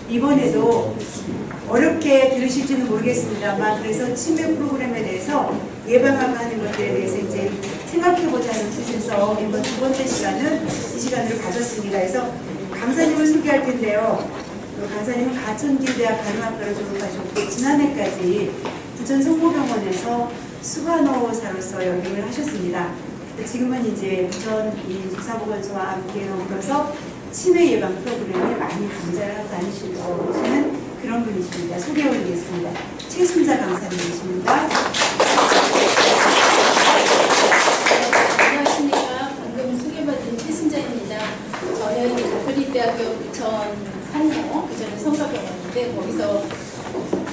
이번에도 어렵게 들으실지는 모르겠습니다만 그래서 치매 프로그램에 대해서 예방하고 하는 것들에 대해서 이제 생각해보자는 뜻에서 이번 두 번째 시간은 이 시간을 가졌습니다. 그래서 강사님을 소개할 텐데요. 강사님은 가천기대학 간호학과를 졸업하셨고 지난해까지 부천 성모병원에서 수간호사로서 역임을 하셨습니다. 지금은 이제 부천 국사보건소와 함께 더불어서 치매 예방 프로그램에 많이 강좌를 하고 다니시고 계시는 그런 분이십니다. 소개 올리겠습니다. 최순자 강사님이십니다. 안녕하십니까. 방금 소개받은 최순자입니다. 저는 가톨릭대학교 부천 성모, 그전에 성가병원인데 거기서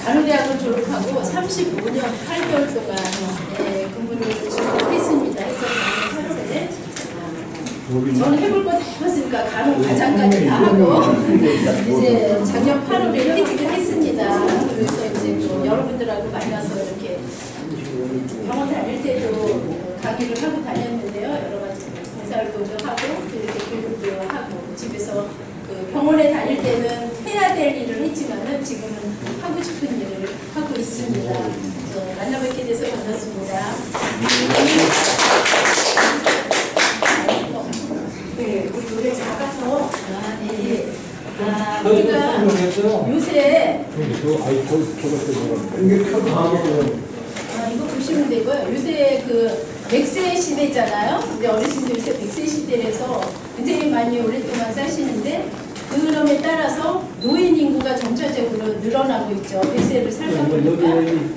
간호대학을 졸업하고 35년 8개월 동안 근무를 했습니다. 해서 저는 해볼 거 다 해봤으니까 간호 과장까지 다 하고 이제 작년 8월에 퇴직을 했습니다. 그래서 이제 뭐 여러분들하고 만나서 이렇게 병원 다닐 때도 강의를 하고 다녔는데요. 여러 가지 봉사활동도 하고 이렇게 교육도 하고 집에서 그 병원에 다닐 때는 해야 될 일을 했지만은 지금은 하고 싶은 일을 하고 있습니다. 만나 뵙게 돼서 반갑습니다. 네, 우리 노래 작아서 우리가 요새 이거 보시면 되고요. 요새 그 100세 시대잖아요. 근데 어르신들 요새 100세 시대라서 굉장히 많이 오랫동안 사시는데 그럼에 따라서 노인 인구가 점차적으로 늘어나고 있죠. 100세를 살다 보니까.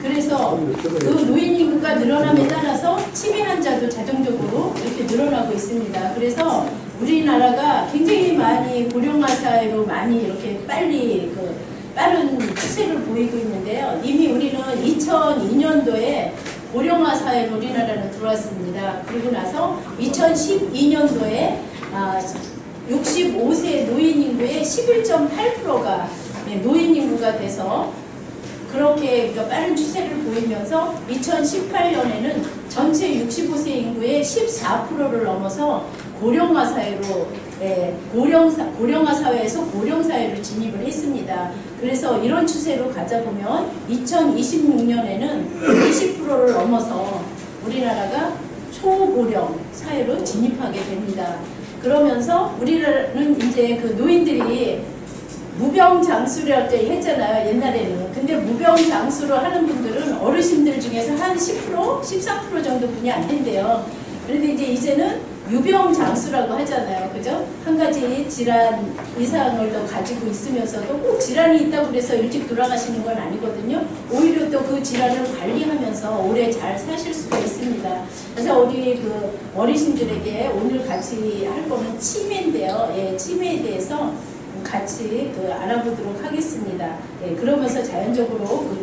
그래서 그 노인 인구가 늘어남에 따라서 치매 환자도 자동적으로 이렇게 늘어나고 있습니다. 그래서 우리나라가 굉장히 많이 고령화 사회로 많이 이렇게 빠른 추세를 보이고 있는데요. 이미 우리는 2002년도에 고령화 사회로 우리나라는 들어왔습니다. 그리고 나서 2012년도에 65세 노인 인구의 11.8%가 노인 인구가 돼서 그렇게 빠른 추세를 보이면서 2018년에는 전체 65세 인구의 14%를 넘어서 고령화 사회로 고령화 사회에서 고령 사회로 진입을 했습니다. 그래서 이런 추세로 가자 보면 2026년에는 20%를 넘어서 우리나라가 초고령 사회로 진입하게 됩니다. 그러면서 우리는 이제 그 노인들이 무병장수라고 했잖아요. 옛날에는. 근데 무병장수로 하는 분들은 어르신들 중에서 한 10%, 13% 정도뿐이 안 된대요. 그런데 이제는 유병장수라고 하잖아요. 그죠? 한 가지 질환 이상을 더 가지고 있으면서도 꼭 질환이 있다고 해서 일찍 돌아가시는 건 아니거든요. 오히려 또 그 질환을 관리하면서 오래 잘 사실 수가 있습니다. 그래서 우리 그 어르신들에게 오늘 같이 할 거는 치매인데요. 치매에 대해서 같이 알아보도록 하겠습니다. 그러면서 자연적으로 그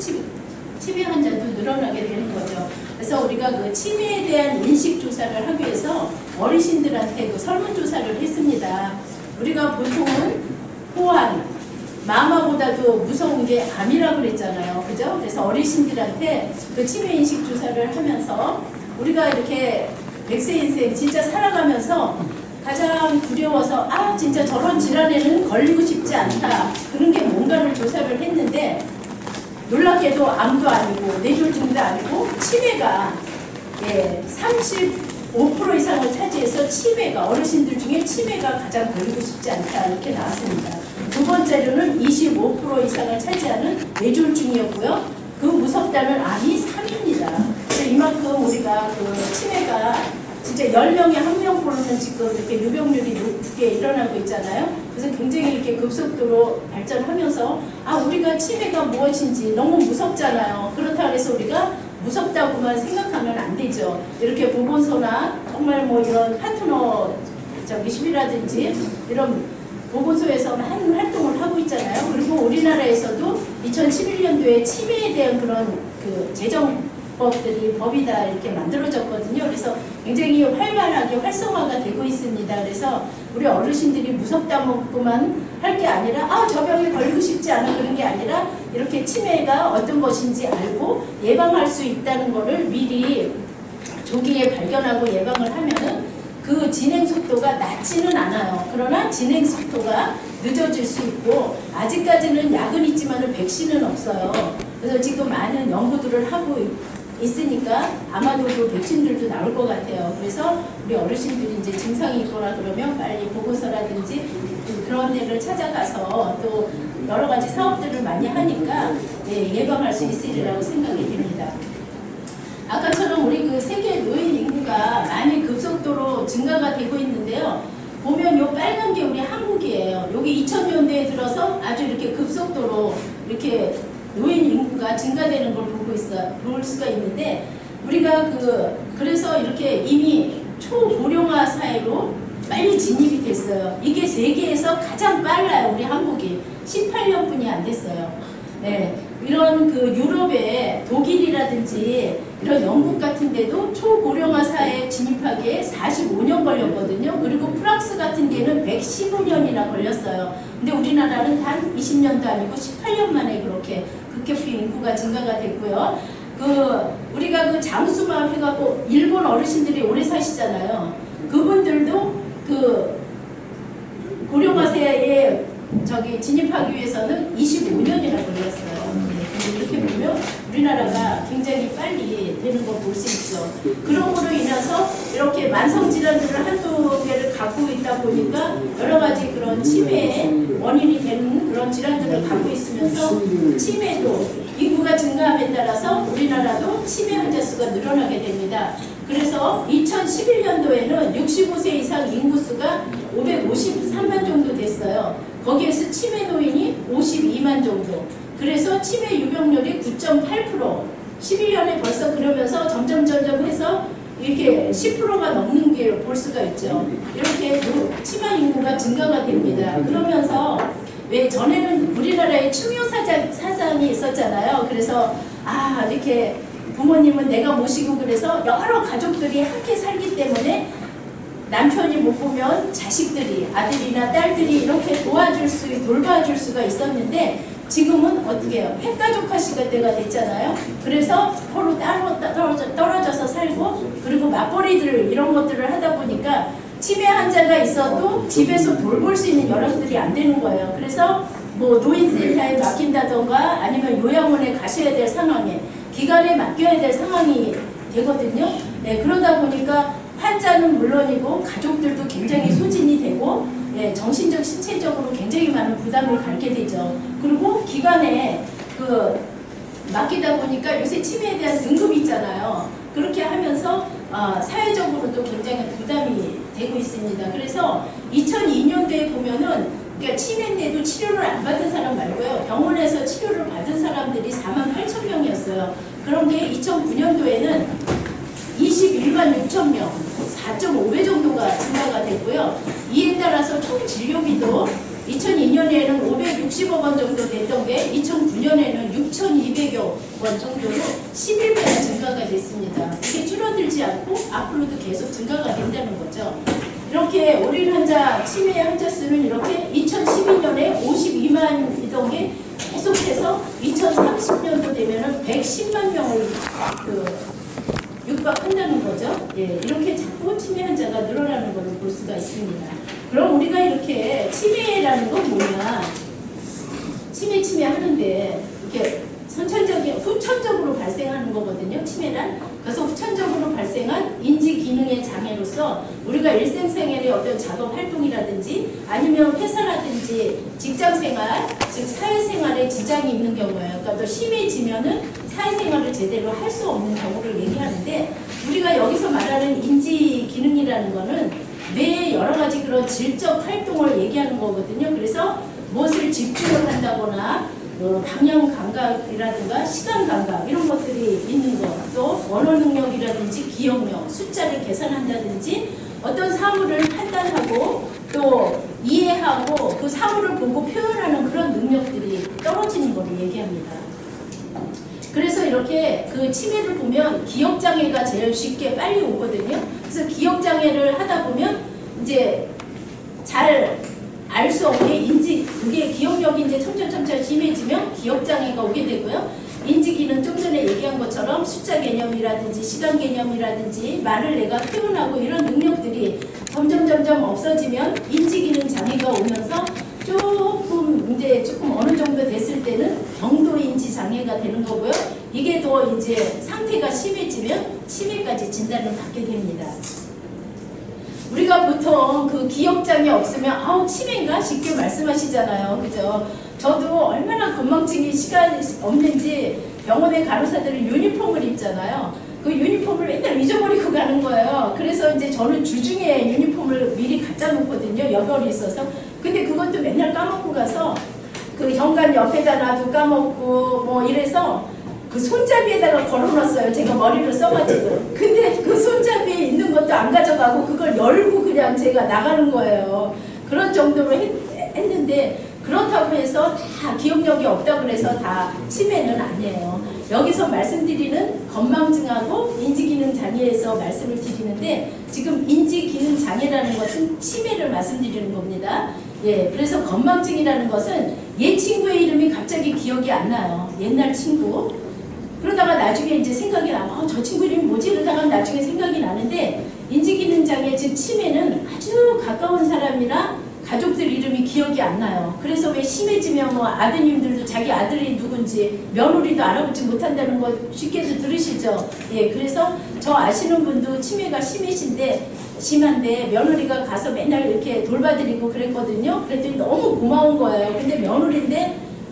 치매 환자도 늘어나게 되는 거죠. 그래서 우리가 그 치매에 대한 인식 조사를 하기 위해서 어르신들한테 그 설문조사를 했습니다. 우리가 보통은 호환, 마마보다도 무서운 게 암이라고 그랬잖아요. 그죠? 그래서 어르신들한테 그 치매 인식 조사를 하면서 우리가 이렇게 100세 인생 진짜 살아가면서 가장 두려워서 진짜 저런 질환에는 걸리고 싶지 않다. 그런 게 뭔가를 조사를 했는데 놀랍게도 암도 아니고 뇌졸중도 아니고 치매가 35% 이상을 차지해서 치매가 어르신들 중에 치매가 가장 걸리고 싶지 않다 이렇게 나왔습니다. 두 번째로는 25% 이상을 차지하는 뇌졸중이었고요. 그 무섭다는 암이 3위입니다. 이만큼 우리가 그 치매가 진짜 10명에 1명 보는 지금 이렇게 유병률이 높게 일어나고 있잖아요. 그래서 굉장히 이렇게 급속도로 발전하면서 우리가 치매가 무엇인지 너무 무섭잖아요. 그렇다고 해서 우리가 무섭다고만 생각하면 안 되죠. 이렇게 보건소나 정말 뭐 이런 파트너 시비라든지 이런 보건소에서 많은 활동을 하고 있잖아요. 그리고 우리나라에서도 2011년도에 치매에 대한 그런 그 법이 다 이렇게 만들어졌거든요. 그래서 굉장히 활발하게 활성화가 되고 있습니다. 그래서 우리 어르신들이 무섭다고만 할 게 아니라 저 병에 걸리고 싶지 않아 그런 게 아니라 이렇게 치매가 어떤 것인지 알고 예방할 수 있다는 것을 미리 조기에 발견하고 예방을 하면은 그 진행 속도가 낮지는 않아요. 그러나 진행 속도가 늦어질 수 있고 아직까지는 약은 있지만은 백신은 없어요. 그래서 지금 많은 연구들을 하고 있으니까 아마도 그 백신들도 나올 것 같아요. 그래서 우리 어르신들이 이제 증상이 있거나 그러면 빨리 보건소라든지 그런 데를 찾아가서 또 여러 가지 사업들을 많이 하니까 예방할 수 있으리라고 생각이 됩니다. 아까처럼 우리 그 세계 노인 인구가 많이 급속도로 증가가 되고 있는데요. 보면 요 빨간 게 우리 한국이에요. 여기 2000년대에 들어서 아주 이렇게 급속도로 이렇게 노인 인구가 증가되는 걸 볼 수가 있는데 우리가 그래서 이렇게 이미 초고령화 사회로 빨리 진입이 됐어요. 이게 세계에서 가장 빨라요. 우리 한국이 18년뿐이 안 됐어요. 네, 이런 유럽의 독일이라든지 이런 영국 같은 데도 초고령화 사회에 진입하기에 45년 걸렸거든요. 그리고 프랑스 같은 데는 115년이나 걸렸어요. 근데 우리나라는 단 20년도 아니고 18년 만에 그렇게 급격히 인구가 증가가 됐고요. 우리가 장수마을 해갖고 일본 어르신들이 오래 사시잖아요. 그분들도 고령화 사회에 진입하기 위해서는 25년이나 걸렸어요. 네, 이렇게 보면 우리나라가 굉장히 빨리 되는 걸 볼 수 있죠. 그런 거로 인해서 이렇게 만성질환들을 한두 개를 갖고 있다 보니까 여러 가지 그런 치매의 원인이 되는 그런 질환들을 갖고 있으면서 치매도 인구가 증가함에 따라서 우리나라도 치매 환자 수가 늘어나게 됩니다. 그래서 2011년도에는 65세 이상 인구수가 553만 정도 됐어요. 거기에서 치매 노인이 52만 정도. 그래서 치매 유병률이 9.8%. 11년에 벌써 그러면서 점점 해서 이렇게 10%가 넘는 게 볼 수가 있죠. 이렇게 치매 인구가 증가가 됩니다. 그러면서 왜 전에는 우리나라에 충효 사상이 있었잖아요. 그래서 이렇게 부모님은 내가 모시고 그래서 여러 가족들이 함께 살기 때문에 남편이 못 보면 자식들이 아들이나 딸들이 이렇게 돌봐줄 수가 있었는데 지금은 어떻게 해요? 핵가족화 시대가 됐잖아요. 그래서 서로 따로 떨어져서 살고 그리고 맞벌이들 이런 것들을 하다 보니까 치매 환자가 있어도 집에서 돌볼 수 있는 여력들이 안 되는 거예요. 그래서 뭐 노인센터에 맡긴다던가 아니면 요양원에 가셔야 될 상황에 기관에 맡겨야 될 상황이 되거든요. 네, 그러다 보니까 환자는 물론이고 가족들도 굉장히 소진이 되고 정신적, 신체적으로 굉장히 많은 부담을 갖게 되죠. 그리고 기관에 맡기다 보니까 요새 치매에 대한 등급이 있잖아요. 그렇게 하면서 사회적으로도 굉장히 부담이 되고 있습니다. 그래서 2002년도에 보면은 그러니까 치매인데도 치료를 안 받은 사람 말고요. 병원에서 치료를 받은 사람들이 48,000명이었어요. 그런데 2009년도에는 21만 6천명, 4.5배 정도가 증가가 됐고요. 이에 따라서 총 진료비도 2002년에는 560억 원 정도 됐던 게 2009년에는 6,200여 원 정도로 11배나 증가가 됐습니다. 이게 줄어들지 않고 앞으로도 계속 증가가 된다는 거죠. 이렇게 어린 환자, 치매 환자 수는 이렇게 2012년에 52만이던 게 계속해서 2030년도 되면은 110만 명을 육박한다는 거죠. 예, 이렇게 자꾸 치매 환자가 늘어나는 것을 볼 수가 있습니다. 그럼 우리가 이렇게 치매라는 건 뭐냐? 치매 하는데 이렇게 후천적으로 발생하는 거거든요. 치매란. 그래서 후천적으로 발생한 인지 기능의 장애로서 우리가 일생생활의 어떤 작업 활동이라든지 아니면 회사라든지 직장생활, 즉 사회생활에 지장이 있는 경우예요. 그러니까 또 심해지면은 사회생활을 제대로 할 수 없는 경우를 얘기하는데 우리가 여기서 말하는 인지 기능이라는 거는 뇌의 여러 가지 그런 질적 활동을 얘기하는 거거든요. 그래서 무엇을 집중을 한다거나 방향 감각이라든가 시간 감각 이런 것들이 있는 것, 또 언어 능력이라든지 기억력, 숫자를 계산한다든지 어떤 사물을 판단하고 또 이해하고 그 사물을 보고 표현하는 그런 능력들이 떨어지는 것을 얘기합니다. 그래서 이렇게 치매를 보면 기억장애가 제일 쉽게 빨리 오거든요. 그래서 기억장애를 하다 보면 이제 잘 알 수 없게 그게 기억력이 이제 점점 심해지면 기억장애가 오게 되고요. 인지기능 좀 전에 얘기한 것처럼 숫자 개념이라든지 시간 개념이라든지 말을 내가 표현하고 이런 능력들이 점점 없어지면 인지기능 장애가 오면서 조금 어느 정도 됐을 때는 경도인지 장애가 되는 거고요. 이게 더 이제 상태가 심해지면 치매까지 진단을 받게 됩니다. 우리가 보통 그 기억장애 없으면 아우 치매인가 쉽게 말씀하시잖아요. 그죠? 저도 얼마나 건망증이 시간이 없는지 병원의 간호사들은 유니폼을 입잖아요. 그 유니폼을 맨날 잊어버리고 가는 거예요. 그래서 이제 저는 주중에 유니폼을 미리 갖다 놓거든요. 여벌이 있어서. 근데 그것도 맨날 까먹고 가서 그 현관 옆에다 놔도 까먹고 뭐 이래서 그 손잡이에다가 걸어놨어요. 제가 머리를 써가지고. 근데 그 손잡이에 있는 것도 안 가져가고 그걸 열고 그냥 제가 나가는 거예요. 그런 정도로 했는데 그렇다고 해서 다 기억력이 없다고 해서 다 치매는 아니에요. 여기서 말씀드리는 건망증하고 인지기능장애에서 말씀을 드리는데 지금 인지기능장애라는 것은 치매를 말씀드리는 겁니다. 예, 그래서 건망증이라는 것은 옛 친구의 이름이 갑자기 기억이 안 나요. 옛날 친구. 그러다가 나중에 이제 생각이 나고 저 친구 이름이 뭐지? 이러다가 나중에 생각이 나는데 인지기능장애 즉 치매는 아주 가까운 사람이나 가족들 이름이 기억이 안 나요. 그래서 왜 심해지면 뭐 아드님들도 자기 아들이 누군지 며느리도 알아보지 못한다는 거 쉽게도 들으시죠? 예, 그래서 저 아시는 분도 치매가 심한데 며느리가 가서 맨날 이렇게 돌봐드리고 그랬거든요. 그랬더니 너무 고마운 거예요. 근데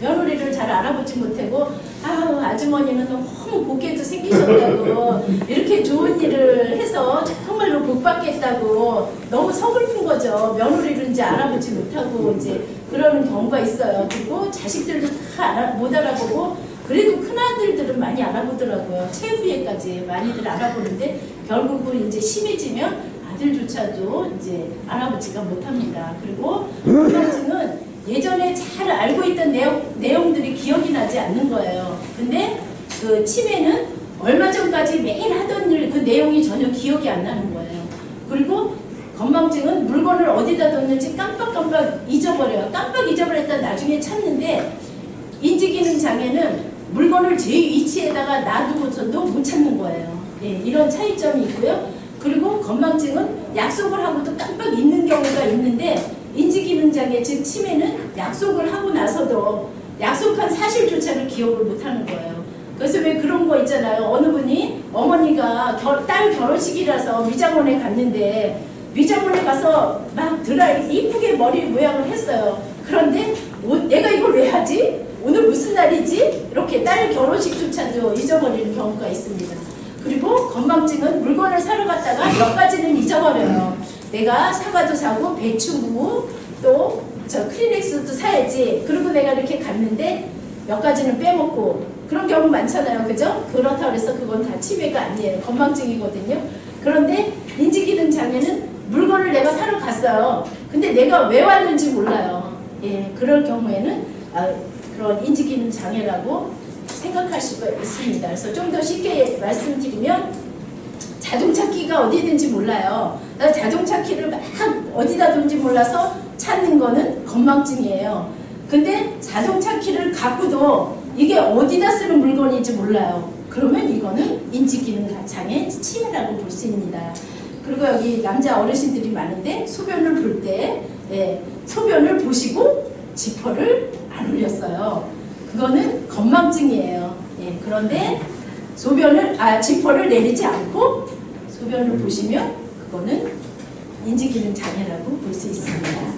며느리를 잘 알아보지 못하고 아주머니는 너무 복게도 생기셨다고 이렇게 좋은 일을 해서 정말로 복 받겠다고 너무 서글픈 거죠. 며느리를 이제 알아보지 못하고 이제 그러는 경우가 있어요. 그리고 자식들도 다 못 알아보고 그래도 큰아들들은 많이 알아보더라고요. 최후에까지 많이들 알아보는데 결국은 이제 심해지면 아들조차도 이제 알아보지가 못합니다. 그리고 건망증은 예전에 잘 알고 있던 내용들이 기억이 나지 않는 거예요. 근데 그 치매는 얼마 전까지 매일 하던 일 그 내용이 전혀 기억이 안 나는 거예요. 그리고 건망증은 물건을 어디다 뒀는지 깜빡 잊어버려요. 깜빡 잊어버렸다 나중에 찾는데 인지기능 장애는 물건을 제 위치에다가 놔두고서도 못 찾는 거예요. 예, 이런 차이점이 있고요. 그리고 건망증은 약속을 하고도 깜빡 잊는 경우가 있는데 인지기능장애 즉 치매는 약속을 하고 나서도 약속한 사실조차를 기억을 못하는 거예요. 그래서 왜 그런 거 있잖아요. 어느 분이 어머니가 딸 결혼식이라서 미장원에 갔는데 미장원에 가서 막 이쁘게 머리 모양을 했어요. 그런데 내가 이걸 왜 하지? 오늘 무슨 날이지? 이렇게 딸 결혼식조차도 잊어버리는 경우가 있습니다. 그리고 건망증은 물건을 사러 갔다가 몇 가지는 잊어버려요. 내가 사과도 사고 배추무 또 저 크리넥스도 사야지. 그리고 내가 이렇게 갔는데 몇 가지는 빼먹고 그런 경우 많잖아요. 그죠? 그렇다고 해서 그건 다 치매가 아니에요. 건망증이거든요. 그런데 인지기능 장애는 물건을 내가 사러 갔어요. 근데 내가 왜 왔는지 몰라요. 예, 그럴 경우에는 그런 인지기능 장애라고 생각할 수가 있습니다. 그래서 좀 더 쉽게 말씀드리면 자동차 키가 어디 있는지 몰라요. 자동차 키를 막 어디다 둔지 몰라서 찾는 거는 건망증이에요. 근데 자동차 키를 갖고도 이게 어디다 쓰는 물건인지 몰라요. 그러면 이거는 인지기능 장애 치매라고 볼 수 있습니다. 그리고 여기 남자 어르신들이 많은데 소변을 볼 때 소변을 보시고 지퍼를 안 올렸어요. 그거는 건망증이에요. 예, 그런데 지퍼를 내리지 않고 소변을 보시면 그거는 인지기능 장애라고 볼 수 있습니다.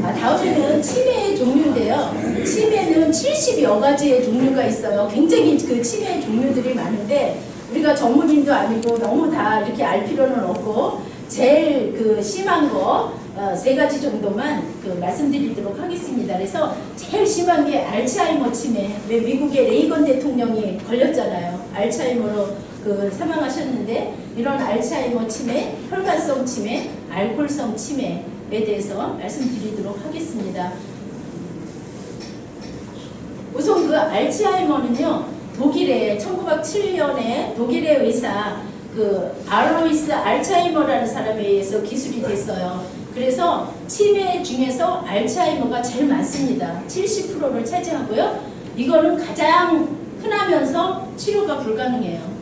다음에는 치매의 종류인데요. 치매는 70여 가지의 종류가 있어요. 굉장히 그 치매의 종류들이 많은데 우리가 전문인도 아니고 너무 다 이렇게 알 필요는 없고 제일 그 심한 거 3가지 정도만 말씀드리도록 하겠습니다. 그래서 제일 심한 게 알츠하이머 치매. 왜 미국의 레이건 대통령이 걸렸잖아요. 알츠하이머로 사망하셨는데 이런 알츠하이머 치매, 혈관성 치매, 알코올성 치매에 대해서 말씀드리도록 하겠습니다. 우선 그 알츠하이머는요. 독일에 1907년에 독일의 의사 아로이스 알츠하이머라는 사람에 의해서 기술이 됐어요. 그래서 치매 중에서 알츠하이머가 제일 많습니다. 70%를 차지하고요. 이거는 가장 흔하면서 치료가 불가능해요.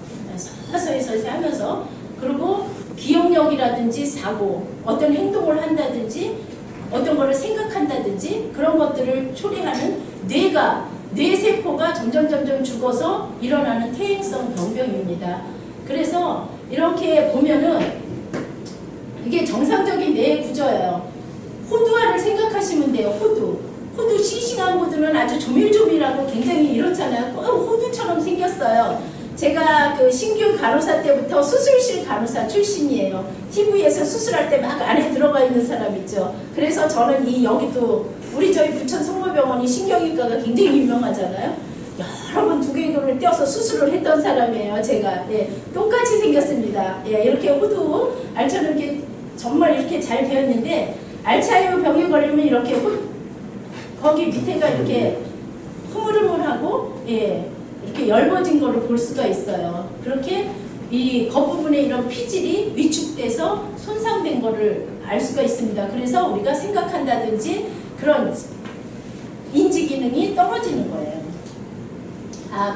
서서히 하면서 그리고 기억력이라든지 사고 어떤 행동을 한다든지 어떤 거를 생각한다든지 그런 것들을 초래하는 뇌세포가 점점 죽어서 일어나는 퇴행성 병변입니다. 그래서 이렇게 보면은 이게 정상적인 뇌 구조예요. 호두알을 생각하시면 돼요. 호두 싱싱한 호두는 아주 조밀조밀하고 굉장히 이렇잖아요. 꼭 호두처럼 생겼어요. 제가 그 신규 간호사 때부터 수술실 간호사 출신이에요. TV에서 수술할 때 막 안에 들어가 있는 사람 있죠. 그래서 저는 여기도 우리 저희 부천 성모병원이 신경외과가 굉장히 유명하잖아요. 여러 번 두개골을 떼어서 수술을 했던 사람이에요. 제가 똑같이 생겼습니다. 이렇게 호두 알처럼 이렇게 정말 이렇게 잘 되었는데 알츠하이머 병에 걸리면 이렇게 거기 밑에가 이렇게 흐물흐물하고 이렇게 엷어진 거를 볼 수가 있어요. 그렇게 이 겉부분에 이런 피질이 위축돼서 손상된 거를 알 수가 있습니다. 그래서 우리가 생각한다든지 그런 인지 기능이 떨어지는 거예요.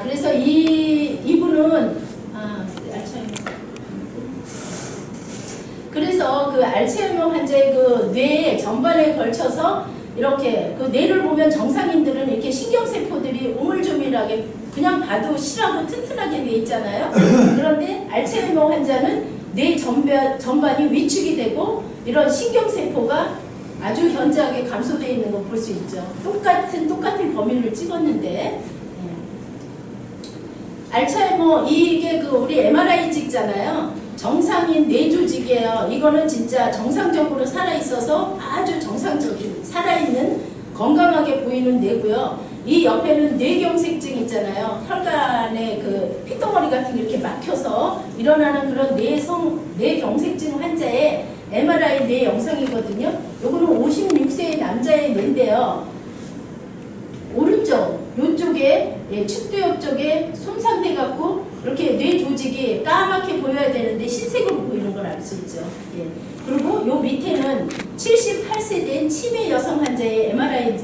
그래서 이분은 그래서 그 알츠하이머 환자의 그 뇌 전반에 걸쳐서 이렇게 그 뇌를 보면 정상인들은 이렇게 신경세포들이 우물조밀하게 그냥 봐도 실하고 튼튼하게 돼 있잖아요. 그런데 알츠하이머 환자는 뇌 전반이 위축이 되고 이런 신경세포가 아주 현저하게 감소되어 있는 거 볼 수 있죠. 똑같은 범위를 찍었는데 알츠하이머 이게 그 우리 MRI 찍잖아요. 정상인 뇌 조직이에요. 이거는 진짜 정상적으로 살아있어서 아주 정상적인 살아있는 건강하게 보이는 뇌고요. 이 옆에는 뇌경색증 있잖아요. 혈관에 그 핏덩어리 같은 게 이렇게 막혀서 일어나는 그런 뇌경색증 환자의 MRI 뇌 영상이거든요. 요거는 56세의 남자의 뇌인데요. 오른쪽 요쪽에 측두 옆쪽에 손상돼 갖고 이렇게 뇌 조직이 까맣게 보여야 되는데 흰색으로 보이는 걸 알 수 있죠. 그리고 요 밑에는 78세 된 치매 여성 환자의 MRI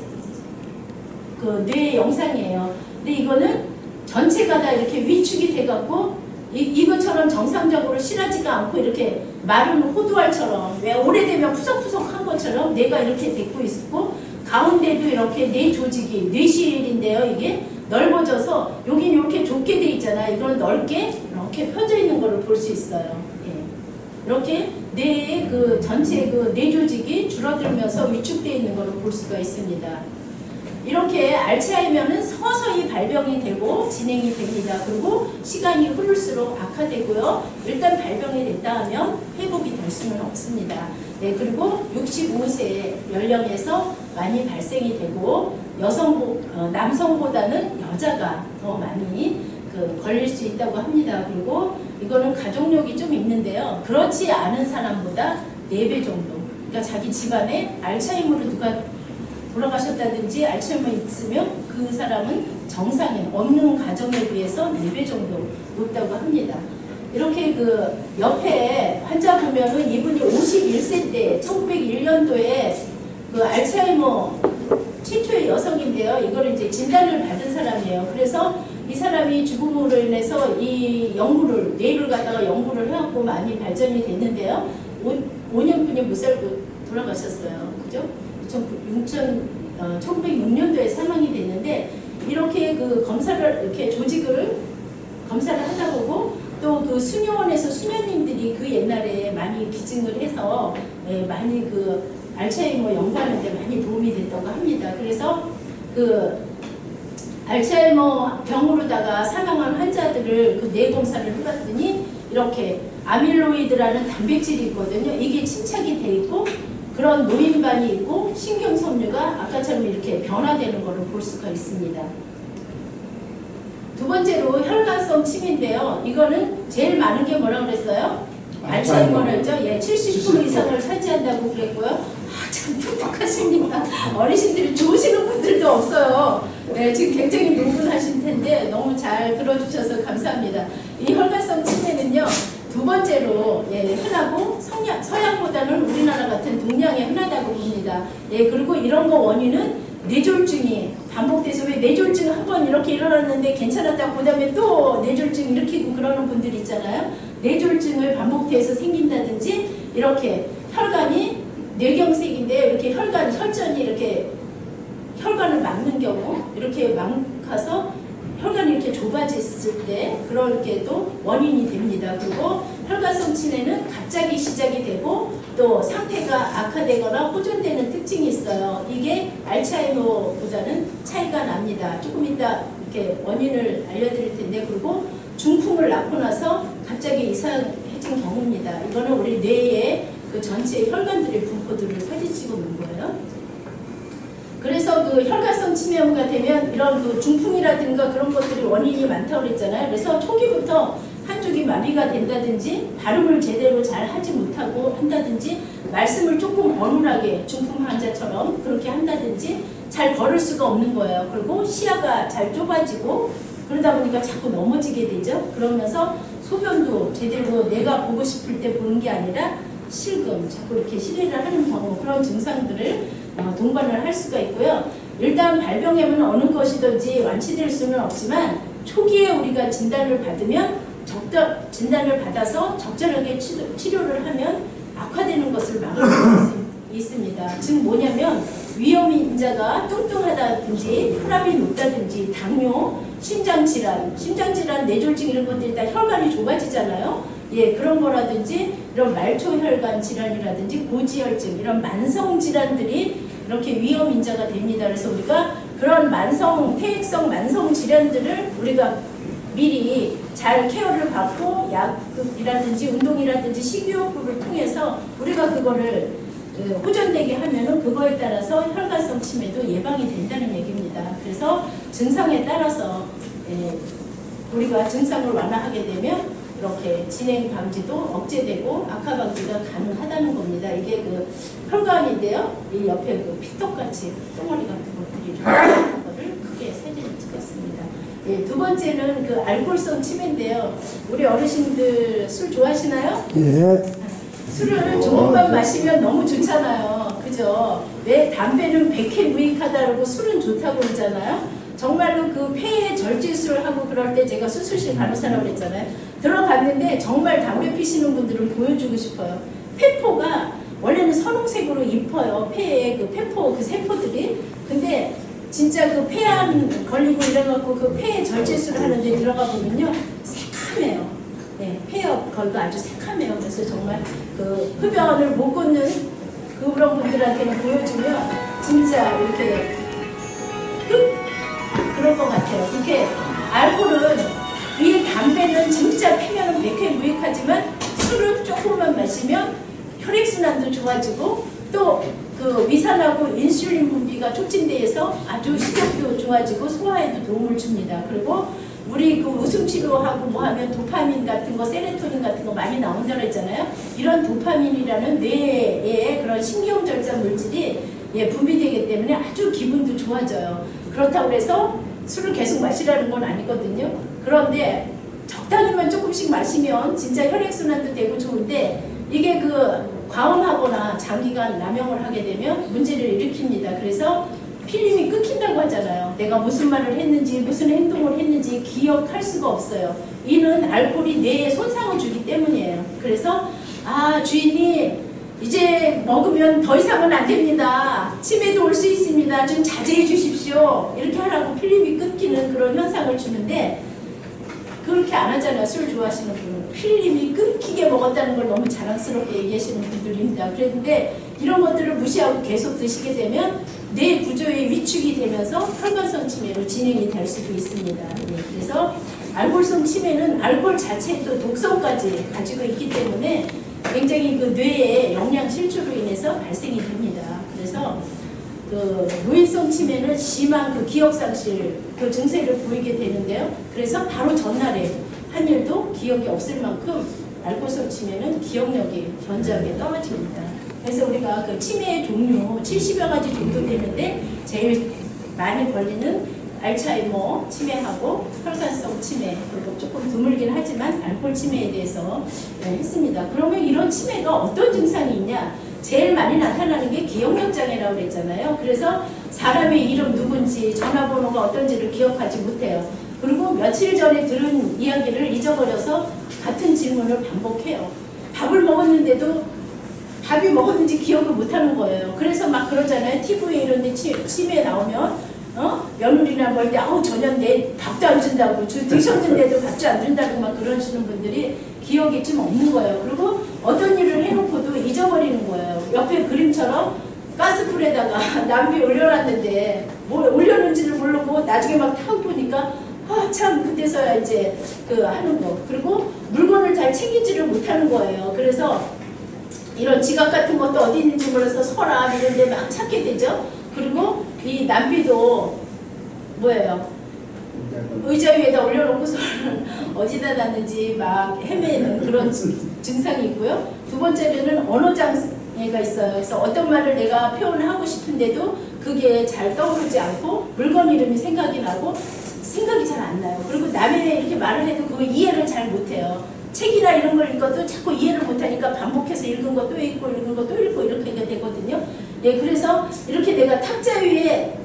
그 뇌 영상이에요. 근데 이거는 전체가 다 이렇게 위축이 돼 갖고 이것처럼 정상적으로 실하지가 않고 이렇게 마른 호두알처럼 왜 오래되면 푸석푸석한 것처럼 뇌가 이렇게 되고 있고 가운데도 이렇게 뇌 조직이 뇌실인데요. 이게 넓어져서 여긴 이렇게 좁게 돼 있잖아요. 이건 넓게 이렇게 펴져 있는 거를 볼 수 있어요. 이렇게 뇌의 그 전체 그 뇌 조직이 줄어들면서 위축되어 있는 거를 볼 수가 있습니다. 이렇게 알츠하이머는 서서히 발병이 되고 진행이 됩니다. 그리고 시간이 흐를수록 악화되고요. 일단 발병이 됐다 하면 회복이 될 수는 없습니다. 그리고 65세 연령에서 많이 발생이 되고 남성보다는 여자가 더 많이 걸릴 수 있다고 합니다. 그리고 이거는 가족력이 좀 있는데요. 그렇지 않은 사람보다 4배 정도. 그러니까 자기 집안에 알츠하이머로 누가 돌아가셨다든지 알츠하이머 있으면 그 사람은 정상인 없는 가정에 비해서 4배 정도 높다고 합니다. 이렇게 그 옆에 환자 보면은 이분이 51세 때 1901년도에 그 알츠하이머 최초의 여성인데요. 이걸 이제 진단을 받은 사람이에요. 그래서 이 사람이 죽음으로 인해서 이 뇌를 갖다가 연구를 해갖고 많이 발전이 됐는데요. 5년뿐이 못 살고 돌아가셨어요. 그죠? 1906년도에 사망이 됐는데 이렇게 그 검사를 이렇게 조직을 검사를 하다 보고 또 그 수녀원에서 수녀님들이 그 옛날에 많이 기증을 해서 많이 그 알츠하이머 연구하는 데 많이 도움이 됐다고 합니다. 그래서 그 알츠하이머 병으로다가 사망한 환자들을 그 뇌 검사를 해봤더니 이렇게 아밀로이드라는 단백질이 있거든요. 이게 침착이 돼 있고 그런 노인반이 있고 신경섬유가 아까처럼 이렇게 변화되는 것을 볼 수가 있습니다. 두 번째로 혈관성 치매인데요. 이거는 제일 많은 게 뭐라고 그랬어요? 알츠하이머였죠. 70% 이상을 차지한다고 그랬고요. 참 똑똑하십니다. 어르신들이 좋으시는 분들도 없어요. 지금 굉장히 농분하신 텐데 너무 잘 들어주셔서 감사합니다. 이 혈관성 치매는요. 두 번째로 흔하고 서양보다는 우리나라 같은 동양에 흔하다고 봅니다. 그리고 이런 거 원인은 뇌졸중이 반복돼서 왜 뇌졸중 한번 이렇게 일어났는데 괜찮았다고 그 다음에 또 뇌졸중 일으키고 그러는 분들 있잖아요. 뇌졸중을 반복돼서 생긴다든지 이렇게 혈관이 뇌경색인데 이렇게 혈전이 이렇게 혈관을 막는 경우, 이렇게 막아서 혈관이 이렇게 좁아졌을 때 그럴 때도 원인이 됩니다. 그리고 혈관성 치매는 갑자기 시작이 되고 또 상태가 악화되거나 호전되는 특징이 있어요. 이게 알츠하이머보다는 차이가 납니다. 조금 이따 이렇게 원인을 알려드릴 텐데, 그리고 중풍을 낳고 나서 갑자기 이상해진 경우입니다. 이거는 우리 뇌의 그 전체 혈관들의 분포들을 사진 찍어 놓은 거예요. 그래서 그 혈관성 치매가 되면 이런 그 중풍이라든가 그런 것들이 원인이 많다고 그랬잖아요. 그래서 초기부터 한쪽이 마비가 된다든지 발음을 제대로 잘 하지 못하고 한다든지 말씀을 조금 어눌하게 중풍 환자처럼 그렇게 한다든지 잘 걸을 수가 없는 거예요. 그리고 시야가 잘 좁아지고 그러다 보니까 자꾸 넘어지게 되죠. 그러면서 소변도 제대로 내가 보고 싶을 때 보는 게 아니라 실금, 자꾸 이렇게 실해를 하는 경우, 그런 증상들을 동반을 할 수가 있고요. 일단 발병하면 어느 것이든지 완치될 수는 없지만 초기에 우리가 진단을 받으면 진단을 받아서 적절하게 치료를 하면 악화되는 것을 막을 수 있습니다. 즉 뭐냐면 위험인자가 뚱뚱하다든지 혈압이 높다든지 당뇨, 심장질환, 뇌졸중 이런 것들이 다 혈관이 좁아지잖아요. 예, 그런 거라든지 이런 말초혈관 질환이라든지 고지혈증 이런 만성 질환들이 이렇게 위험인자가 됩니다. 그래서 우리가 그런 폐액성 만성 질환들을 우리가 미리 잘 케어를 받고 약이라든지 운동이라든지 식이요법을 통해서 우리가 그거를 호전되게 하면은 그거에 따라서 혈관성 치매도 예방이 된다는 얘기입니다. 그래서 증상에 따라서 우리가 증상을 완화하게 되면 이렇게 진행 방지도 억제되고 악화 방지가 가능하다는 겁니다. 이게 그 혈관인데요. 이 옆에 그 피떡같이 똥머리 같은 것들이 있는 거를 크게 사진을 찍었습니다. 예, 두 번째는 그 알코올성 치매인데요. 우리 어르신들 술 좋아하시나요? 예. 술을 조금만 마시면 너무 좋잖아요. 그죠? 왜 담배는 백해 무익하다고 술은 좋다고 그러잖아요. 정말로 그 폐에 절제술을 하고 그럴 때 제가 수술실 간호사라고 그랬잖아요. 들어갔는데 정말 담배 피시는 분들은 보여주고 싶어요. 폐포가 원래는 선홍색으로 입어요. 폐에 그 폐포 그 세포들이. 근데 진짜 그 폐암 걸리고 이래갖고 그 폐에 절제술을 하는데 들어가 보면요 새카매요. 네, 폐업 걸도 아주 새카매요. 그래서 정말 그 흡연을 못 걷는 그런 분들한테는 보여주면 진짜 이렇게 그럴 것 같아요. 이렇게 알코올은 이 담배는 진짜 피면은 백해 무익하지만 술은 조금만 마시면 혈액순환도 좋아지고 또 그 위산하고 인슐린 분비가 촉진돼서 아주 식욕도 좋아지고 소화에도 도움을 줍니다. 그리고 우리 그 웃음 치료하고 뭐 하면 도파민 같은 거, 세로토닌 같은 거 많이 나온다고 했잖아요. 이런 도파민이라는 뇌의 그런 신경절제 물질이 분비되기 때문에 아주 기분도 좋아져요. 그렇다고 해서 술을 계속 마시라는 건 아니거든요. 그런데 적당히만 조금씩 마시면 진짜 혈액순환도 되고 좋은데 이게 그 과음하거나 장기간 남용을 하게 되면 문제를 일으킵니다. 그래서 필름이 끊긴다고 하잖아요. 내가 무슨 말을 했는지 무슨 행동을 했는지 기억할 수가 없어요. 이는 알코올이 뇌에 손상을 주기 때문이에요. 그래서 주인이 이제 먹으면 더 이상은 안 됩니다. 치매도 올 수 있습니다. 좀 자제해 주십시오. 이렇게 하라고 필름이 끊기는 그런 현상을 주는데 그렇게 안 하잖아요. 술 좋아하시는 분은. 필름이 끊기게 먹었다는 걸 너무 자랑스럽게 얘기하시는 분들입니다. 그런데 이런 것들을 무시하고 계속 드시게 되면 뇌 구조의 위축이 되면서 혈관성 치매로 진행이 될 수도 있습니다. 그래서 알코올성 치매는 알코올 자체도 독성까지 가지고 있기 때문에 굉장히 그 뇌의 영양 실조로 인해서 발생이 됩니다. 그래서 그 노인성 치매는 심한 그 기억 상실 그 증세를 보이게 되는데요. 그래서 바로 전날에 한 일도 기억이 없을 만큼 알코올성 치매는 기억력이 견고하게 떨어집니다. 그래서 우리가 그 치매의 종류 70여 가지 정도 되는데 제일 많이 걸리는 알츠하이머 치매하고 혈관성 치매, 그리고 조금 드물긴 하지만 알코올 치매에 대해서 했습니다. 그러면 이런 치매가 어떤 증상이 있냐? 제일 많이 나타나는 게 기억력 장애라고 그랬잖아요. 그래서 사람의 이름 누군지 전화번호가 어떤지를 기억하지 못해요. 그리고 며칠 전에 들은 이야기를 잊어버려서 같은 질문을 반복해요. 밥을 먹었는데도 밥이 먹었는지 기억을 못하는 거예요. 그래서 막 그러잖아요. TV에 이런 데 치매 나오면 며느리나 뭐 이때 아우 저녁 내 밥도 안 준다고 드셨는데도 밥도 안 준다고 막 그러시는 분들이 기억이 좀 없는 거예요. 그리고 어떤 일을 해놓고도 잊어버리는 거예요. 옆에 그림처럼 가스불에다가 남비 올려놨는데 뭘 올려놓은지를 모르고 나중에 막 타고 보니까 아 참 그때서야 이제 그 하는 거. 그리고 물건을 잘 챙기지를 못하는 거예요. 그래서 이런 지갑 같은 것도 어디 있는지 몰라서 서랍 이런 데 막 찾게 되죠. 그리고 이 남비도 뭐예요? 의자 위에다 올려놓고서 어디다 놨는지 막 헤매는 그런 증상이 있고요. 두 번째로는 언어장애가 있어요. 그래서 어떤 말을 내가 표현하고 싶은데도 그게 잘 떠오르지 않고 물건 이름이 생각이 나고 생각이 잘 안 나요. 그리고 남의 이렇게 말을 해도 그거 이해를 잘 못해요. 책이나 이런 걸 읽어도 자꾸 이해를 못하니까 반복해서 읽은 거 또 읽고 읽은 거 또 읽고 이렇게 되거든요. 예, 그래서 이렇게 내가 탁자 위에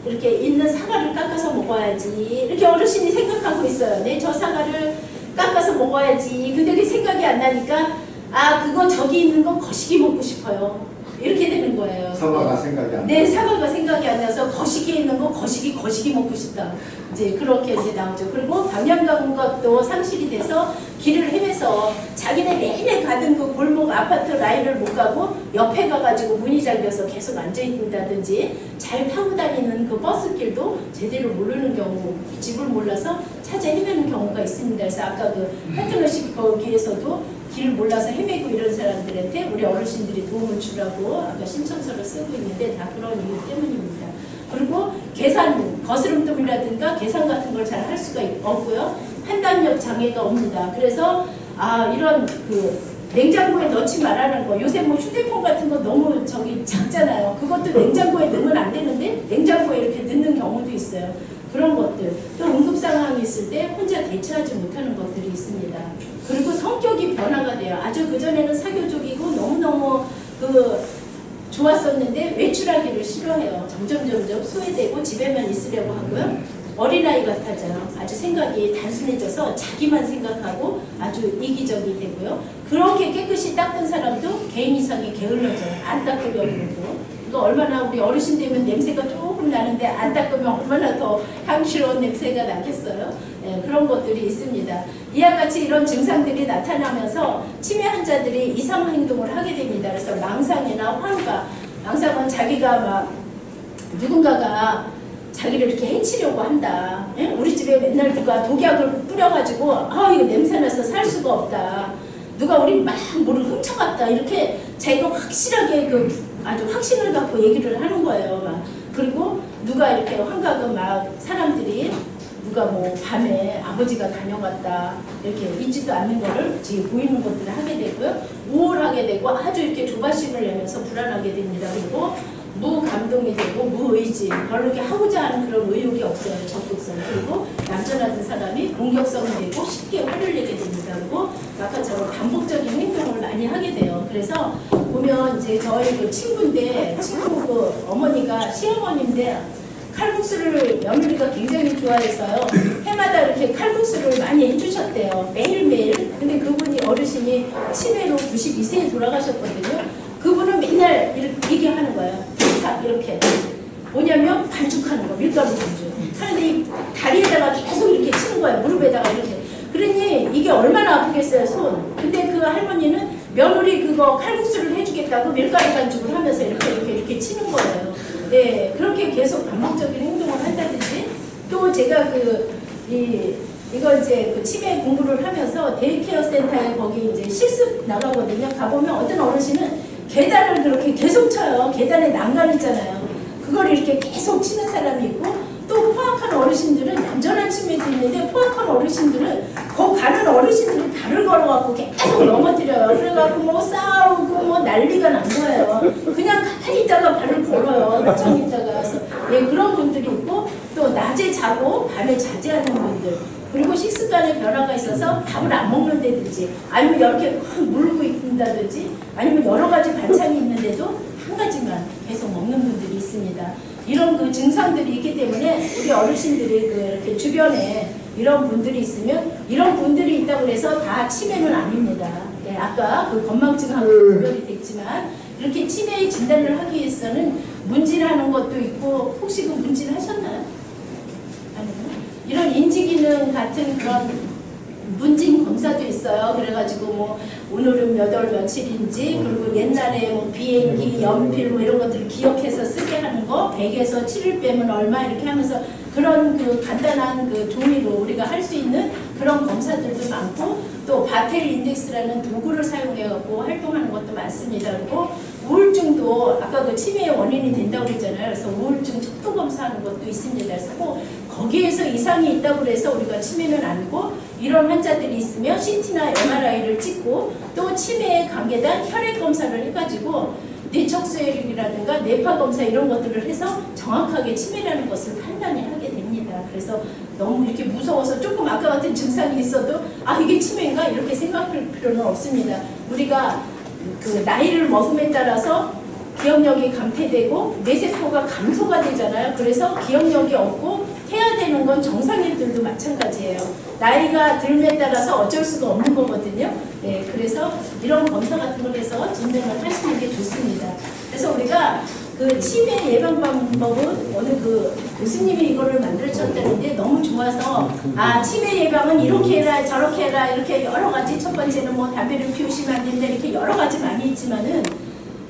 이렇게 있는 사과를 깎아서 먹어야지 이렇게 어르신이 생각하고 있어요. 네, 저 사과를 깎아서 먹어야지. 근데 그게 생각이 안 나니까 아 그거 저기 있는 거 거시기 먹고 싶어요. 이렇게 되는 거예요. 사과가 생각이 안 나요. 네, 사과가 생각이 안 나서 거시기에 있는 거 거시기 먹고 싶다. 이제 그렇게 이제 나오죠. 그리고 방향 감각도 상실이 돼서 길을 헤매서 자기네 내내 가던 그 골목 아파트 라인을 못 가고 옆에 가가지고 문이 잠겨서 계속 앉아있다든지 잘 타고 다니는 그 버스길도 제대로 모르는 경우, 집을 몰라서 찾아 헤매는 경우가 있습니다. 그래서 아까 그 파트너십 거기에서도 길 몰라서 헤매고 이런 사람들한테 우리 어르신들이 도움을 주라고 아까 신청서를 쓰고 있는데 다 그런 이유 때문입니다. 그리고 계산, 거스름돈이라든가 계산 같은 걸 잘 할 수가 없고요. 판단력 장애가 옵니다. 그래서 이런 그 냉장고에 넣지 말라는 거. 요새 뭐 휴대폰 같은 거 너무 저기 작잖아요. 그것도 냉장고에 넣으면 안 되는데 냉장고에 이렇게 넣는 경우도 있어요. 그런 것들. 또 응급 상황이 있을 때 혼자 대처하지 못하는 것들이 있습니다. 그리고 성격이 변화가 돼요. 아주 그전에는 사교적이고 너무너무 좋았었는데 외출하기를 싫어해요. 점점 소외되고 집에만 있으려고 하고요. 어린아이 같아져요. 아주 생각이 단순해져서 자기만 생각하고 아주 이기적이 되고요. 그렇게 깨끗이 닦은 사람도 개인 이상이 게을러져요. 안 닦으려고 그러고. 이거 얼마나 우리 어르신 되면 냄새가 조금 나는데 안 닦으면 얼마나 더 향기로운 냄새가 나겠어요. 네, 그런 것들이 있습니다. 이와 같이 이런 증상들이 나타나면서 치매 환자들이 이상 행동을 하게 됩니다. 그래서 망상이나 환각, 망상은 자기가 막 누군가가 자기를 이렇게 해치려고 한다. 예? 우리 집에 맨날 누가 독약을 뿌려가지고 이거 냄새나서 살 수가 없다. 누가 우리 막 뭐를 훔쳐갔다. 이렇게 자기가 확실하게 아주 확신을 갖고 얘기를 하는 거예요. 막. 그리고 누가 이렇게 환각은 막 사람들이 누가 뭐 밤에 아버지가 다녀갔다 이렇게 있지도 않는 거를 지금 보이는 것들을 하게 되고요. 우울하게 되고 아주 이렇게 조바심을 내면서 불안하게 됩니다. 그리고 무감동이 되고 무의지, 별로 이렇게 하고자 하는 그런 의욕이 없어요. 적극성. 그리고 얌전하던 사람이 공격성이 되고 쉽게 화를 내게 됩니다. 그리고 아까처럼 반복적인 행동을 많이 하게 돼요. 그래서 보면 이제 저희 그 친구인데 친구 그 어머니가 시어머니인데 칼국수를 며느리가 굉장히 좋아해서요. 해마다 이렇게 칼국수를 많이 해주셨대요. 매일매일. 근데 그분이 어르신이 치매로 92세에 돌아가셨거든요. 그분은 맨날 이렇게 얘기하는 거예요. 이렇게. 뭐냐면 반죽하는 거. 밀가루 반죽. 하는데 이 다리에다가 계속 이렇게 치는 거예요. 무릎에다가 이렇게. 그러니 이게 얼마나 아프겠어요, 손. 근데 그 할머니는 며느리 그거 칼국수를 해주겠다고 밀가루 반죽을 하면서 이렇게 치는 거예요. 네, 그렇게 계속 반복적인 행동을 한다든지 또 제가 이걸 이제 그 치매 공부를 하면서 데이케어 센터에 거기 이제 실습 나가거든요. 가보면 어떤 어르신은 계단을 그렇게 계속 쳐요. 계단에 난간 있잖아요. 그걸 이렇게 계속 치는 사람이 있고 또 포악한 어르신들은 얌전한 치매도 있는데 포악한 어르신들은 거 가는 어르신들이 발을 걸어갖고 계속 넘어뜨려요. 그래갖고 뭐 싸우고 뭐 난리가 난 거예요. 그냥 가만히 있다가 발을 걸어요. 멍청 있다가. 예, 그런 분들이 있고 또 낮에 자고 밤에 자제하는 분들. 그리고 식습관에 변화가 있어서 밥을 안 먹는다든지 아니면 이렇게 확 물고 있다든지 아니면 여러 가지 반찬이 있는데도 한 가지만 계속 먹는 분들이 있습니다. 이런 그 증상들이 있기 때문에 우리 어르신들이 이렇게 주변에 이런 분들이 있으면 이런 분들이 있다고 해서 다 치매는 아닙니다. 네, 네, 아까 그 건망증하고 구별이 됐지만 이렇게 치매의 진단을 하기 위해서는 문진하는 것도 있고 혹시 그 문진하셨나요? 아니요. 이런 인지기능 같은 그런 문진 검사도 있어요. 그래가지고 뭐 오늘은 몇 월 며칠인지 그리고 옛날에 뭐 비행기, 연필 뭐 이런 것들을 기억해서 쓰게 하는 거 100에서 7을 빼면 얼마 이렇게 하면서 그런 그 간단한 그 종이로 우리가 할 수 있는 그런 검사들도 많고 또 바텔 인덱스라는 도구를 사용해갖고 활동하는 것도 많습니다. 그리고 우울증도 아까 그 치매의 원인이 된다고 그랬잖아요. 그래서 우울증 척도 검사하는 것도 있습니다. 그래서 꼭 거기에서 이상이 있다고 해서 우리가 치매는 아니고 이런 환자들이 있으면 CT나 MRI를 찍고 또 치매에 관계된 혈액 검사를 해가지고 뇌척수혈이라든가 뇌파 검사 이런 것들을 해서 정확하게 치매라는 것을 판단을 하게 됩니다. 그래서 너무 이렇게 무서워서 조금 아까 같은 증상이 있어도 아 이게 치매인가 이렇게 생각할 필요는 없습니다. 우리가 그 나이를 먹음에 따라서 기억력이 감퇴되고 뇌세포가 감소가 되잖아요. 그래서 기억력이 없고 해야 되는 건 정상인들도 마찬가지예요. 나이가 들에 따라서 어쩔 수가 없는 거거든요. 네, 그래서 이런 검사 같은 걸 해서 진단을 하시는 게 좋습니다. 그래서 우리가 그 치매 예방 방법은 어느 그 교수님이 이거를 만들어줬다는데 너무 좋아서 아 치매 예방은 이렇게 해라 저렇게 해라 이렇게 여러 가지 첫 번째는 뭐 담배를 피우시면 안 된다 이렇게 여러 가지 많이 있지만은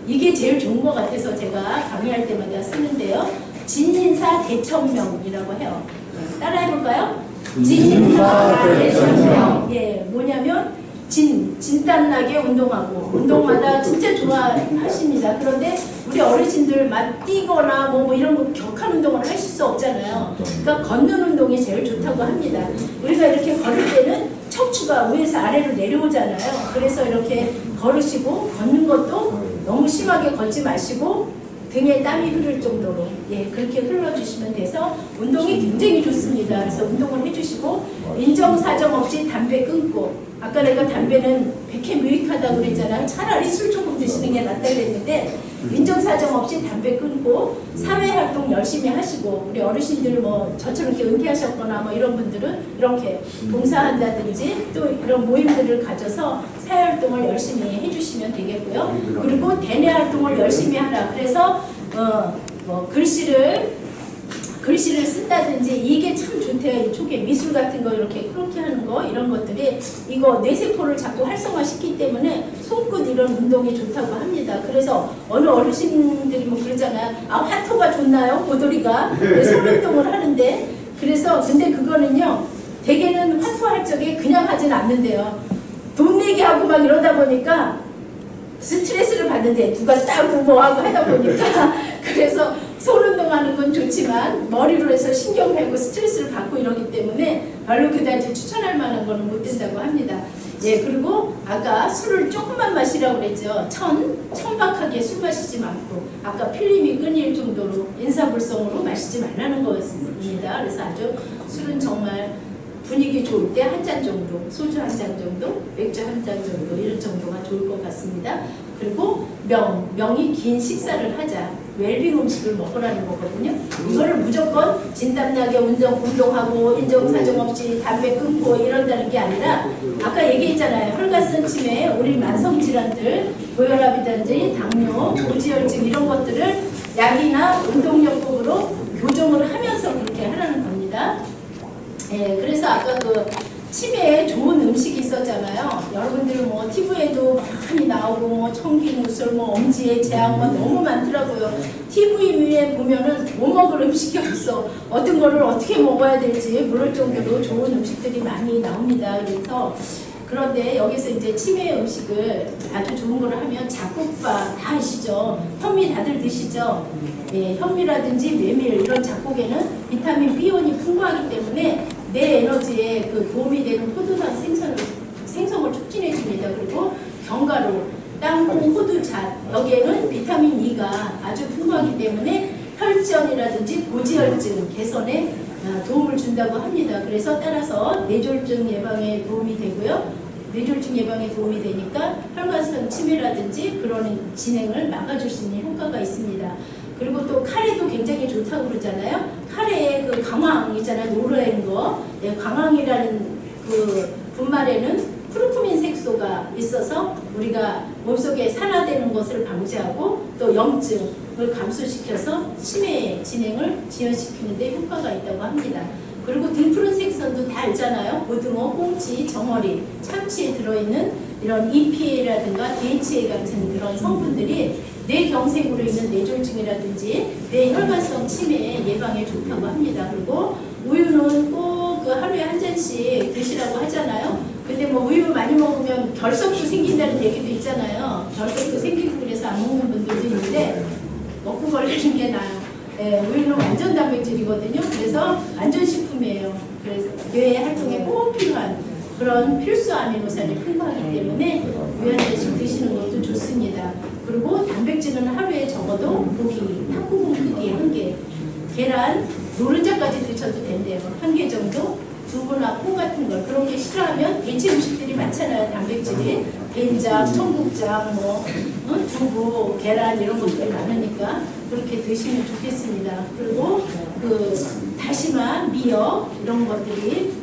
이게 제일 좋은 것 같아서 제가 강의할 때마다 쓰는데요. 진인사 대천명이라고 해요. 따라해볼까요? 진인사 대천명. 예, 뭐냐면 진땀나게 운동하고 운동마다 진짜 좋아하십니다. 그런데 우리 어르신들 막 뛰거나 뭐 이런 거 격한 운동을 하실 수 없잖아요. 그러니까 걷는 운동이 제일 좋다고 합니다. 우리가 이렇게 걸을 때는 척추가 위에서 아래로 내려오잖아요. 그래서 이렇게 걸으시고 걷는 것도 너무 심하게 걷지 마시고 등에 땀이 흐를 정도로 예 그렇게 흘러주시면 돼서 운동이 굉장히 좋습니다. 그래서 운동을 해주시고 인정사정 없이 담배 끊고 아까 내가 담배는 백해 무익하다고 그랬잖아요. 차라리 술 조금 드시는 게 낫다 그랬는데 인정사정 없이 담배 끊고 사회활동 열심히 하시고 우리 어르신들 뭐 저처럼 이렇게 은퇴하셨거나 뭐 이런 분들은 이렇게 봉사한다든지 또 이런 모임들을 가져서 사회활동을 열심히 해주시면 되겠고요. 그리고 대내활동을 열심히 하라. 그래서 뭐 글씨를 쓴다든지 이게 참 좋대요. 이쪽에 미술 같은 거 이렇게 그렇게 하는 거 이런 것들이 이거 뇌세포를 자꾸 활성화시키기 때문에 손끝 이런 운동이 좋다고 합니다. 그래서 어느 어르신들이 뭐 그러잖아요. 아 화토가 좋나요? 고돌이가 손운동을 하는데 그래서 근데 그거는요. 대개는 화토할 적에 그냥 하진 않는데요. 돈 내기 하고 막 이러다 보니까 스트레스를 받는데 누가 따고 뭐하고 하다 보니까 그래서 손운동하는 건 좋지만 머리로 해서 신경 내고 스트레스를 받고 이러기 때문에 별로 그다지 추천할 만한 거는 못 된다고 합니다. 예, 그리고 아까 술을 조금만 마시라고 그랬죠. 천박하게 술 마시지 말고 아까 필름이 끊일 정도로 인사불성으로 마시지 말라는 것입니다. 그래서 아주 술은 정말 분위기 좋을 때 한 잔 정도, 소주 한 잔 정도, 맥주 한 잔 정도 이런 정도가 좋을 것 같습니다. 그리고 명이 긴 식사를 하자. 웰빙 음식을 먹으라는 거거든요. 이거를 무조건 진땀나게 운동하고 인정사정 없이 담배 끊고 이런다는 게 아니라 아까 얘기했잖아요. 혈관성 치매, 우리 만성질환들, 고혈압이든지 당뇨, 고지혈증 이런 것들을 약이나 운동요법으로 교정을 하면서 그렇게 하라는 겁니다. 예, 그래서 아까 그 치매에 좋은 음식이 있었잖아요. 여러분들 뭐 TV에도 많이 나오고 뭐 청기누설, 뭐 엄지의 재앙 뭐 너무 많더라고요. TV 위에 보면은 못 먹을 음식이 없어. 어떤 거를 어떻게 먹어야 될지 모를 정도로 좋은 음식들이 많이 나옵니다. 그래서 그런데 여기서 이제 치매 음식을 아주 좋은 거를 하면 잡곡밥 다 아시죠? 현미 다들 드시죠? 예, 현미라든지 메밀 이런 잡곡에는 비타민 B1이 풍부하기 때문에 내 에너지에 그 도움이 되는 포도당 생성을 촉진해 줍니다. 그리고 견과류, 땅콩, 호두잣 여기에는 비타민 E가 아주 풍부하기 때문에 혈전이라든지 고지혈증 개선에 도움을 준다고 합니다. 그래서 따라서 뇌졸중 예방에 도움이 되고요. 뇌졸중 예방에 도움이 되니까 혈관성 치매라든지 그런 진행을 막아줄 수 있는 효과가 있습니다. 그리고 또 카레도 굉장히 좋다고 그러잖아요. 카레의 그 강황 있잖아요. 노르는 거. 예, 강황이라는 그 분말에는 프루크민 색소가 있어서 우리가 몸속에 산화되는 것을 방지하고 또 염증을 감소시켜서 치매 진행을 지연시키는 데 효과가 있다고 합니다. 그리고 등푸른 색선도 다 알잖아요. 고등어, 꽁치, 정어리, 참치에 들어있는 이런 EPA라든가 DHA 같은 그런 성분들이 뇌경색으로 있는 뇌졸중이라든지 뇌혈관성 치매 예방에 좋다고 합니다. 그리고 우유는 꼭 그 하루에 한 잔씩 드시라고 하잖아요. 근데 뭐 우유 많이 먹으면 결석도 생긴다는 얘기도 있잖아요. 결석도 생기고 그래서 안 먹는 분들도 있는데 먹고 걸리는 게 나아요. 예, 우유는 완전 단백질이거든요. 그래서 안전식품이에요. 그래서 뇌 활동에 꼭 필요한 그런 필수 아미노산이 풍부하기 때문에 우유 한 잔씩 드시는 것도 좋습니다. 그리고 단백질은 하루에 적어도 고기 한 구분 크기 1개, 계란, 노른자까지 드셔도 된대요. 1개 정도. 두부나 콩 같은 걸 그런 게 싫어하면 대체 음식들이 많잖아요. 단백질이 된장, 청국장, 뭐 두부, 계란 이런 것들이 많으니까 그렇게 드시면 좋겠습니다. 그리고 그 다시마, 미역 이런 것들이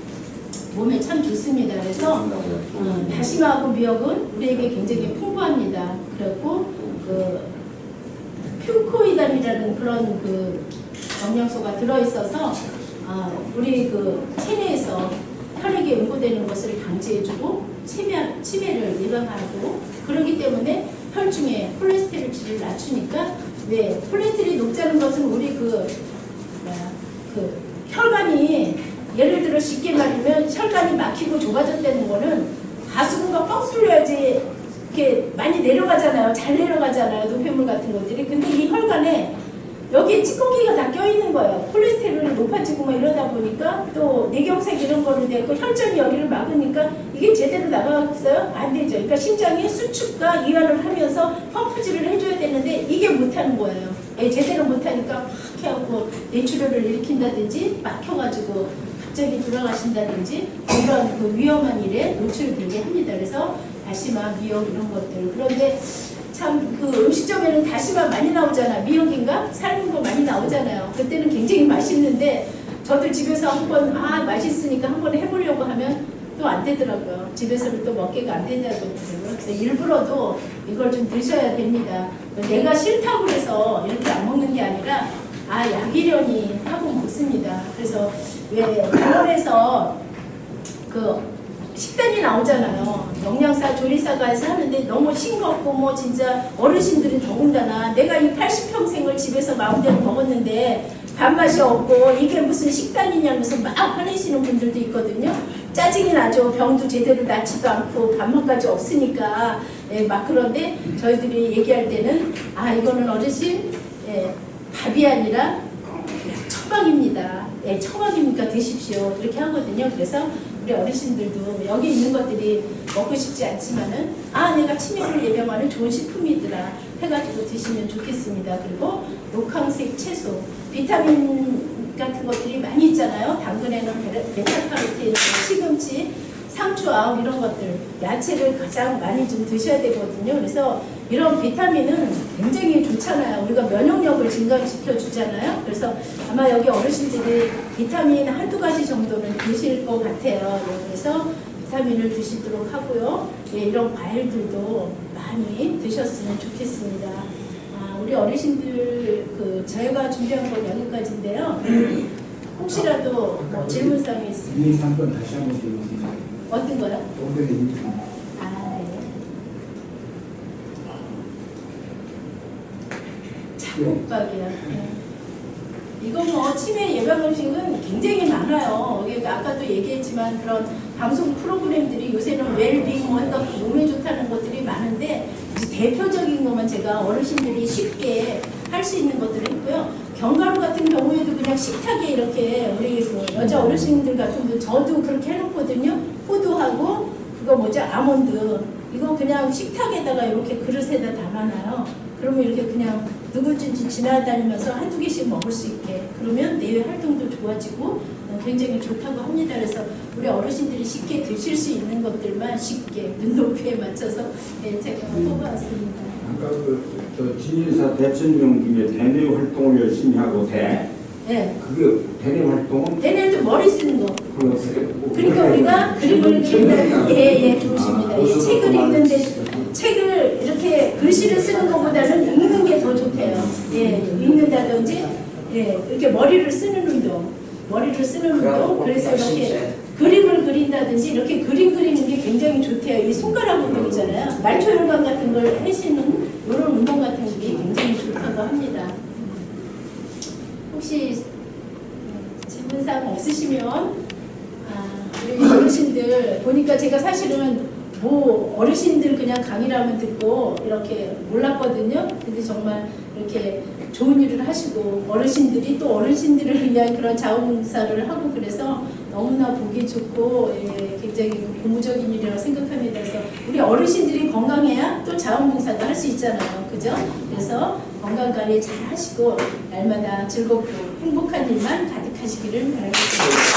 몸에 참 좋습니다. 그래서 다시마하고 미역은 우리에게 굉장히 풍부합니다. 그리고 그 퓨코이단이라는 그런 그 영양소가 들어있어서 우리 그 체내에서 혈액이 응고되는 것을 방지해주고 치매를 예방하고 그러기 때문에 혈중에 콜레스테롤치를 낮추니까 왜 콜레스테롤이 높다는 것은 우리 그 혈관이 예를 들어 쉽게 말하면 혈관이 막히고 좁아졌다는 거는 가수구가 뻥 뚫려야지 이렇게 많이 내려가잖아요. 잘 내려가잖아요. 노폐물 같은 것들이. 근데 이 혈관에 여기 찌꺼기가 다 껴있는 거예요. 콜레스테롤이 높아지고 막 이러다 보니까 또 뇌경색 이런 거는 되고 혈전이 여기를 막으니까 이게 제대로 나가겠어요? 안 되죠. 그러니까 심장이 수축과 이완을 하면서 펌프질을 해줘야 되는데 이게 못하는 거예요. 제대로 못하니까 확 해갖고 뇌출혈을 일으킨다든지 막혀가지고 갑자기 돌아가신다든지 이런 그 위험한 일에 노출되게 합니다. 그래서 다시마, 미역 이런 것들. 그런데 참 그 음식점에는 다시마 많이 나오잖아. 미역인가? 삶은 거 많이 나오잖아요. 그때는 굉장히 맛있는데 저도 집에서 한번 맛있으니까 한번 해보려고 하면 또 안 되더라고요. 집에서는 또 먹기가 안 된다고 그러더라고요. 그래서 일부러도 이걸 좀 드셔야 됩니다. 내가 싫다고 해서 이렇게 안 먹는 게 아니라 약이려니 하고 먹습니다. 그래서 왜 병원에서 그 식단이 나오잖아요. 영양사, 조리사가에서 하는데 너무 싱겁고 뭐 진짜 어르신들은 더군다나 내가 이 80평생을 집에서 마음대로 먹었는데 밥맛이 없고 이게 무슨 식단이냐면서 막 화내시는 분들도 있거든요. 짜증이 나죠. 병도 제대로 낫지도 않고 밥맛까지 없으니까 막 그런데 저희들이 얘기할 때는 이거는 어르신 밥이 아니라 처방입니다. 처방이니까 드십시오. 그렇게 하거든요. 그래서 우리 어르신들도 여기 있는 것들이 먹고 싶지 않지만은 내가 치매를 예방하는 좋은 식품이더라 해가지고 드시면 좋겠습니다. 그리고 녹황색 채소, 비타민 같은 것들이 많이 있잖아요. 당근에는 베타카로틴, 시금치, 상추, 아욱 이런 것들, 야채를 가장 많이 좀 드셔야 되거든요. 그래서 이런 비타민은 굉장히 좋잖아요. 우리가 면역력을 증강시켜 주잖아요. 그래서 아마 여기 어르신들이 비타민 한두 가지 정도는 드실 것 같아요. 그래서 비타민을 드시도록 하고요. 이런 과일들도 많이 드셨으면 좋겠습니다. 우리 어르신들 저희가 준비한 건 여기까지인데요. 혹시라도 뭐 질문사항이 있으면 한번 다시 한번 드리겠습니다. 어떤 거요? 네. 작곡박이야. 이거 뭐 치매 예방 음식은 굉장히 많아요. 아까도 얘기했지만 그런 방송 프로그램들이 요새는 웰빙 뭔가 몸에 좋다는 것들이 많은데 대표적인 것만 제가 어르신들이 쉽게 할 수 있는 것들을 했고요. 견과류 같은 경우에도 그냥 식탁에 이렇게 우리 여자 어르신들 같은 분 저도 그렇게 해놓거든요. 호두하고 그거 아몬드 이거 그냥 식탁에다가 이렇게 그릇에다 담아놔요. 그러면 이렇게 그냥 누구든지 지나다니면서 한두 개씩 먹을 수 있게 그러면 뇌 활동도 좋아지고 굉장히 좋다고 합니다. 그래서 우리 어르신들이 쉽게 드실 수 있는 것들만 쉽게 눈높이에 맞춰서 제가 뽑아왔습니다. 아까 저 진인사 대천령 중에 대뇌 활동을 열심히 하고 네. 그게 대내 활동은 대내도 머리 쓰는 거. 그러니까 그러니까 우리가 그림을 그린다. 예, 좋습니다. 예, 책을 읽는데 책을 이렇게 글씨를 쓰는 것보다는 읽는 게 더 좋대요. 예, 읽는다든지 예, 이렇게 머리를 쓰는 운동. 머리를 쓰는 운동. 그래서 이렇게 그림을 그린다든지 이렇게 그림 그리는 게 굉장히 좋대요. 이 손가락 운동이잖아요. 말초 혈관 같은 걸 하시는 이런 운동 같은 게 굉장히 좋다고 합니다. 혹시 질문사항 없으시면 우리 어르신들 보니까 제가 사실은 뭐 어르신들 그냥 강의라면 듣고 이렇게 몰랐거든요. 근데 정말 이렇게 좋은 일을 하시고 어르신들이 또 어르신들을 위한 그런 자원봉사를 하고 그래서 너무나 보기 좋고 예, 굉장히 고무적인 일이라고 생각합니다. 그래서 우리 어르신들이 건강해야 또 자원봉사도 할 수 있잖아요. 그죠? 그래서 건강관리 잘 하시고 날마다 즐겁고 행복한 일만 가득하시기를 바라겠습니다.